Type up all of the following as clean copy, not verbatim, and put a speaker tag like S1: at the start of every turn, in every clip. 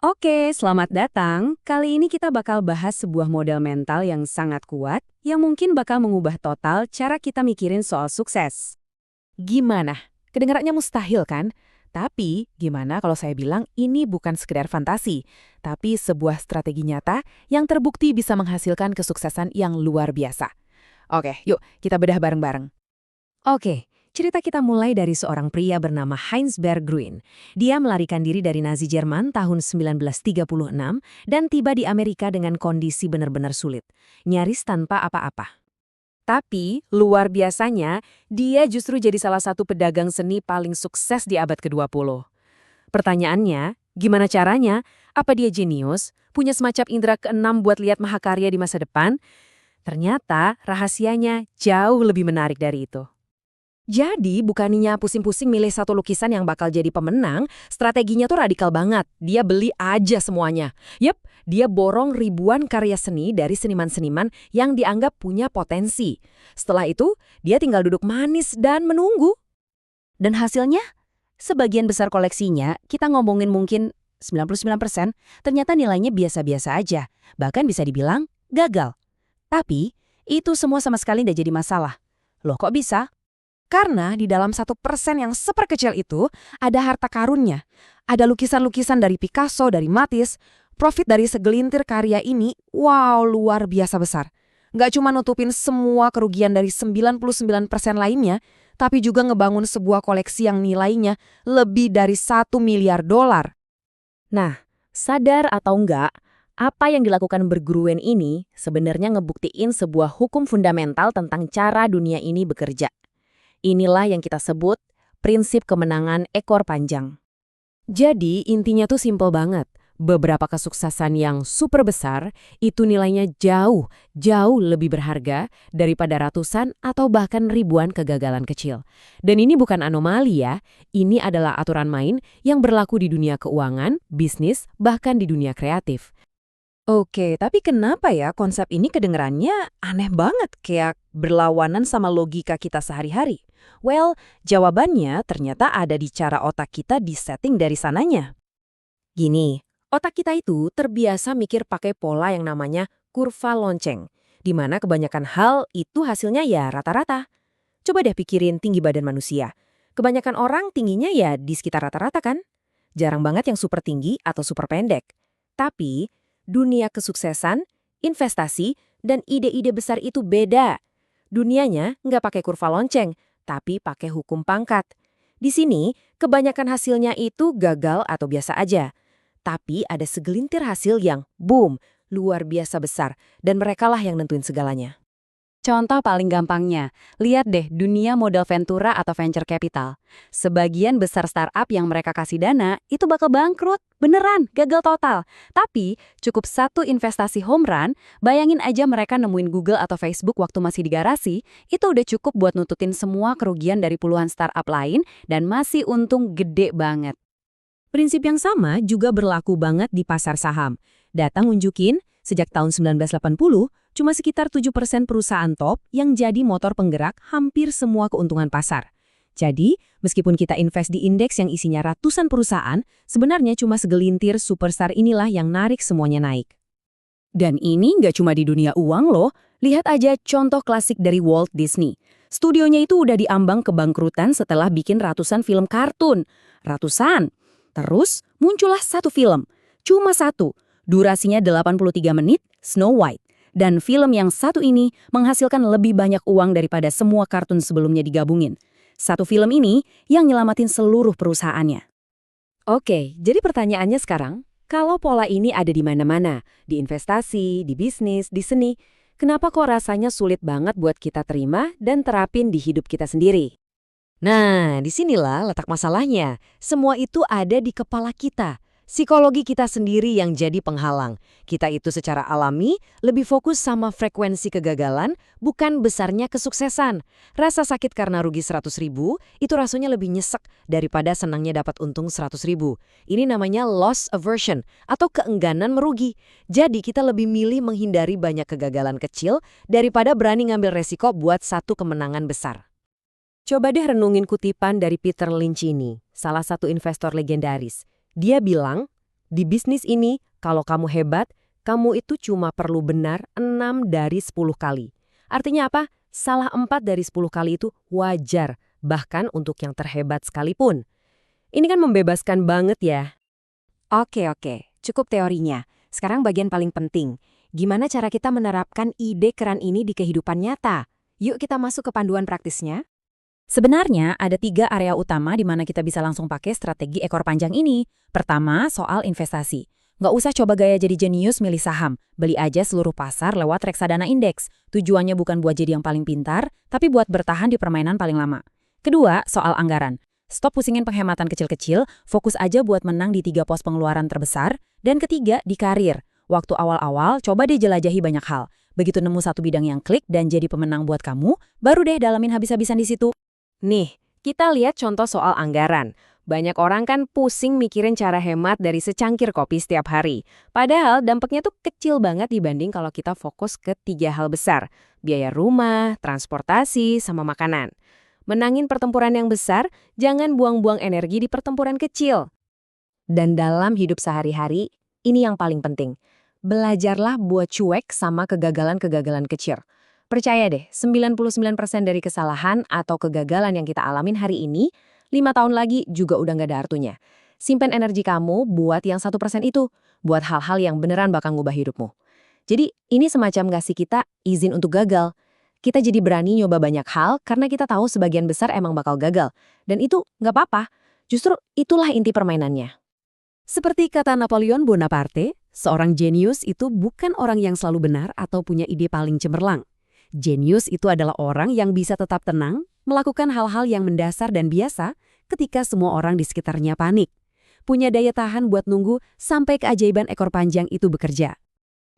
S1: Oke, selamat datang. Kali ini kita bakal bahas sebuah model mental yang sangat kuat yang mungkin bakal mengubah total cara kita mikirin soal sukses.
S2: Gimana? Kedengarannya mustahil kan? Tapi gimana kalau saya bilang ini bukan sekedar fantasi, tapi sebuah strategi nyata yang terbukti bisa menghasilkan kesuksesan yang luar biasa. Oke, yuk kita bedah bareng-bareng.
S1: Oke, cerita kita mulai dari seorang pria bernama Heinz Berggruen. Dia melarikan diri dari Nazi Jerman tahun 1936 dan tiba di Amerika dengan kondisi benar-benar sulit, nyaris tanpa apa-apa. Tapi, luar biasanya, dia justru jadi salah satu pedagang seni paling sukses di abad ke-20. Pertanyaannya, gimana caranya? Apa dia jenius? Punya semacam indera keenam buat lihat mahakarya di masa depan? Ternyata, rahasianya jauh lebih menarik dari itu. Jadi, bukannya pusing-pusing milih satu lukisan yang bakal jadi pemenang, strateginya tuh radikal banget. Dia beli aja semuanya. Yep, dia borong ribuan karya seni dari seniman-seniman yang dianggap punya potensi. Setelah itu, dia tinggal duduk manis dan menunggu. Dan hasilnya, sebagian besar koleksinya, kita ngomongin mungkin 99%, ternyata nilainya biasa-biasa aja. Bahkan bisa dibilang gagal. Tapi, itu semua sama sekali tidak jadi masalah. Loh, kok bisa? Karena di dalam 1% yang seperkecil itu, ada harta karunnya. Ada lukisan-lukisan dari Picasso, dari Matisse. Profit dari segelintir karya ini, wow, luar biasa besar. Nggak cuma nutupin semua kerugian dari 99% lainnya, tapi juga ngebangun sebuah koleksi yang nilainya lebih dari 1 miliar dolar. Nah, sadar atau enggak, apa yang dilakukan Berggruen ini sebenarnya ngebuktiin sebuah hukum fundamental tentang cara dunia ini bekerja. Inilah yang kita sebut prinsip kemenangan ekor panjang. Jadi intinya tuh simpel banget. Beberapa kesuksesan yang super besar itu nilainya jauh, jauh lebih berharga daripada ratusan atau bahkan ribuan kegagalan kecil. Dan ini bukan anomali ya, ini adalah aturan main yang berlaku di dunia keuangan, bisnis, bahkan di dunia kreatif. Oke, tapi kenapa ya konsep ini kedengerannya aneh banget, kayak berlawanan sama logika kita sehari-hari? Well, jawabannya ternyata ada di cara otak kita disetting dari sananya. Gini, otak kita itu terbiasa mikir pakai pola yang namanya kurva lonceng, di mana kebanyakan hal itu hasilnya ya rata-rata. Coba deh pikirin tinggi badan manusia. Kebanyakan orang tingginya ya di sekitar rata-rata kan? Jarang banget yang super tinggi atau super pendek. Tapi, dunia kesuksesan, investasi, dan ide-ide besar itu beda. Dunianya nggak pakai kurva lonceng, tapi pakai hukum pangkat. Di sini, kebanyakan hasilnya itu gagal atau biasa aja. Tapi ada segelintir hasil yang boom, luar biasa besar, dan merekalah yang nentuin segalanya. Contoh paling gampangnya, lihat deh dunia modal ventura atau venture capital. Sebagian besar startup yang mereka kasih dana itu bakal bangkrut, beneran, gagal total. Tapi cukup satu investasi home run, bayangin aja mereka nemuin Google atau Facebook waktu masih di garasi, itu udah cukup buat nututin semua kerugian dari puluhan startup lain dan masih untung gede banget. Prinsip yang sama juga berlaku banget di pasar saham. Data nunjukin, sejak tahun 1980, cuma sekitar 7% perusahaan top yang jadi motor penggerak hampir semua keuntungan pasar. Jadi, meskipun kita invest di indeks yang isinya ratusan perusahaan, sebenarnya cuma segelintir superstar inilah yang narik semuanya naik. Dan ini nggak cuma di dunia uang loh, lihat aja contoh klasik dari Walt Disney. Studionya itu udah diambang kebangkrutan setelah bikin ratusan film kartun. Ratusan! Terus muncullah satu film, cuma satu, durasinya 83 menit, Snow White. Dan film yang satu ini menghasilkan lebih banyak uang daripada semua kartun sebelumnya digabungin. Satu film ini yang nyelamatin seluruh perusahaannya. Oke, jadi pertanyaannya sekarang, kalau pola ini ada di mana-mana, di investasi, di bisnis, di seni, kenapa kok rasanya sulit banget buat kita terima dan terapin di hidup kita sendiri? Nah, disinilah letak masalahnya. Semua itu ada di kepala kita. Psikologi kita sendiri yang jadi penghalang. Kita itu secara alami lebih fokus sama frekuensi kegagalan, bukan besarnya kesuksesan. Rasa sakit karena rugi 100.000, itu rasanya lebih nyesek daripada senangnya dapat untung 100.000. Ini namanya loss aversion, atau keengganan merugi. Jadi kita lebih milih menghindari banyak kegagalan kecil daripada berani ngambil resiko buat satu kemenangan besar. Coba deh renungin kutipan dari Peter Lynch ini, salah satu investor legendaris. Dia bilang, Di bisnis ini, kalau kamu hebat, kamu itu cuma perlu benar 6 dari 10 kali. Artinya apa? Salah 4 dari 10 kali itu wajar, bahkan untuk yang terhebat sekalipun. Ini kan membebaskan banget ya.
S3: Oke, cukup teorinya. Sekarang bagian paling penting. Gimana cara kita menerapkan ide keren ini di kehidupan nyata? Yuk kita masuk ke panduan praktisnya.
S2: Sebenarnya ada 3 area utama di mana kita bisa langsung pakai strategi ekor panjang ini. Pertama, soal investasi. Nggak usah coba gaya jadi jenius milih saham. Beli aja seluruh pasar lewat reksadana indeks. Tujuannya bukan buat jadi yang paling pintar, tapi buat bertahan di permainan paling lama. Kedua, soal anggaran. Stop pusingin penghematan kecil-kecil, fokus aja buat menang di 3 pos pengeluaran terbesar. Dan ketiga, di karir. Waktu awal-awal, coba deh jelajahi banyak hal. Begitu nemu satu bidang yang klik dan jadi pemenang buat kamu, baru deh dalamin habis-habisan di situ.
S1: Nih, kita lihat contoh soal anggaran. Banyak orang kan pusing mikirin cara hemat dari secangkir kopi setiap hari. Padahal dampaknya tuh kecil banget dibanding kalau kita fokus ke 3 hal besar. Biaya rumah, transportasi, sama makanan. Menangin pertempuran yang besar, jangan buang-buang energi di pertempuran kecil. Dan dalam hidup sehari-hari, ini yang paling penting. Belajarlah buat cuek sama kegagalan-kegagalan kecil. Percaya deh, 99% dari kesalahan atau kegagalan yang kita alamin hari ini, 5 tahun lagi juga udah nggak ada artinya. Simpen energi kamu buat yang 1% itu, buat hal-hal yang beneran bakal ngubah hidupmu. Jadi, ini semacam ngasih kita izin untuk gagal. Kita jadi berani nyoba banyak hal karena kita tahu sebagian besar emang bakal gagal. Dan itu nggak apa-apa, justru itulah inti permainannya. Seperti kata Napoleon Bonaparte, seorang jenius itu bukan orang yang selalu benar atau punya ide paling cemerlang. Jenius itu adalah orang yang bisa tetap tenang, melakukan hal-hal yang mendasar dan biasa ketika semua orang di sekitarnya panik. Punya daya tahan buat nunggu sampai keajaiban ekor panjang itu bekerja.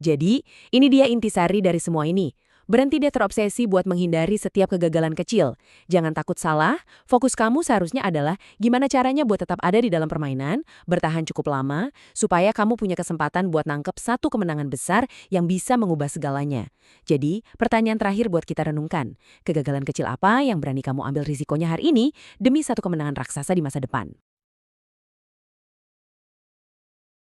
S1: Jadi, ini dia intisari dari semua ini. Berhenti deh terobsesi buat menghindari setiap kegagalan kecil. Jangan takut salah, fokus kamu seharusnya adalah gimana caranya buat tetap ada di dalam permainan, bertahan cukup lama, supaya kamu punya kesempatan buat nangkep satu kemenangan besar yang bisa mengubah segalanya. Jadi, pertanyaan terakhir buat kita renungkan. Kegagalan kecil apa yang berani kamu ambil risikonya hari ini demi satu kemenangan raksasa di masa depan?